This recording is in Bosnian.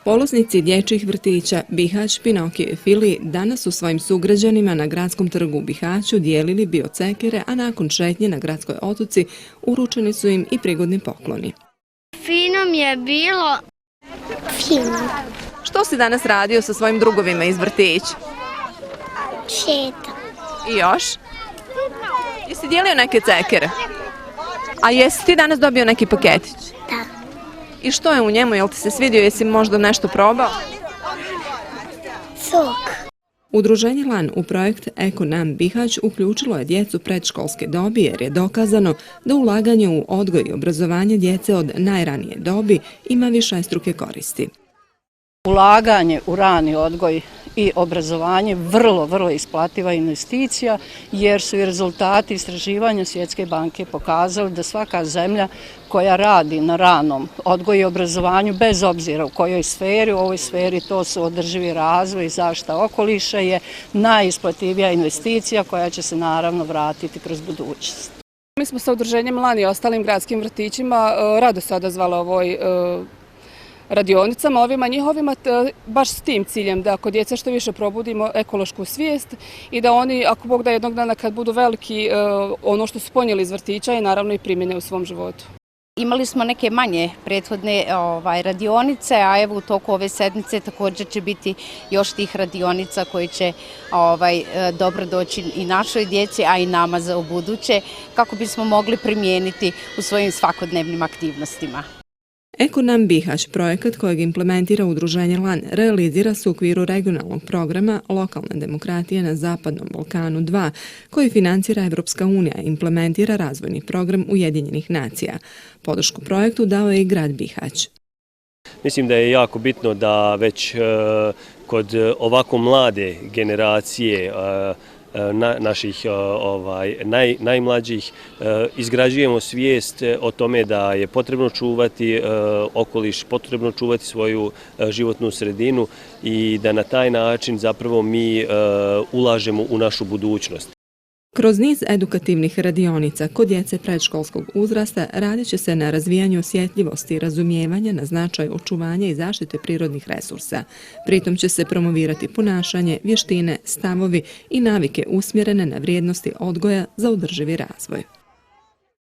Polaznici dječjih vrtića Bihać, Pinokije i Fili danas su svojim sugrađanima na gradskom trgu u Bihaću dijelili biocekere, a nakon šetnje na gradskoj otoci uručeni su im i prigodni pokloni. Fino mi je bilo. Fino. Što si danas radio sa svojim drugovima iz vrtića? Šeta. I još? Jesi dijelio neke cekere? A jesi ti danas dobio neki paketić? Da. I što je u njemu? Jel ti se svidio? Jesi možda nešto probao? Sok. Udruženje LAN u projekt Eko Nam Bihać uključilo je djecu predškolske dobi jer je dokazano da ulaganje u odgoj i obrazovanje djece od najranije dobi ima višestruke koristi. Ulaganje u rani odgoj i obrazovanje vrlo isplativa investicija jer su i rezultati istraživanja Svjetske banke pokazali da svaka zemlja koja radi na ranom odgoju i obrazovanju, bez obzira u kojoj sferi, u ovoj sferi to su održivi razvoj i zaštita okoliša, je najisplativija investicija koja će se naravno vratiti kroz budućnost. Mi smo sa udruženjem LAN i ostalim gradskim vrtićima rado se odazvali ovoj radionicama, ovima njihovima, baš s tim ciljem da kod djece što više probudimo ekološku svijest i da oni, ako Bog da jednog dana kad budu veliki, ono što su ponijeli iz vrtića i naravno i primjene u svom životu. Imali smo neke manje prethodne radionice, a evo u toku ove sedmice također će biti još tih radionica koji će dobro doći i našoj djeci, a i nama za ubuduće, kako bismo mogli primijeniti u svojim svakodnevnim aktivnostima. Eko Nam Bihać, projekat kojeg implementira udruženje LAN, realizira se u okviru regionalnog programa Lokalne demokratije na Zapadnom Balkanu 2, koji financira Evropska unija i implementira razvojni program Ujedinjenih nacija. Podršku projektu dao je i grad Bihać. Mislim da je jako bitno da već kod ovako mlade generacije naših najmlađih izgrađujemo svijest o tome da je potrebno čuvati okoliš, potrebno čuvati svoju životnu sredinu i da na taj način zapravo mi ulažemo u našu budućnost. Kroz niz edukativnih radionica kod djece predškolskog uzrasta radit će se na razvijanju osjetljivosti i razumijevanja na značaj očuvanja i zaštite prirodnih resursa. Pritom će se promovirati ponašanje, vještine, stavovi i navike usmjerene na vrijednosti odgoja za održivi razvoj.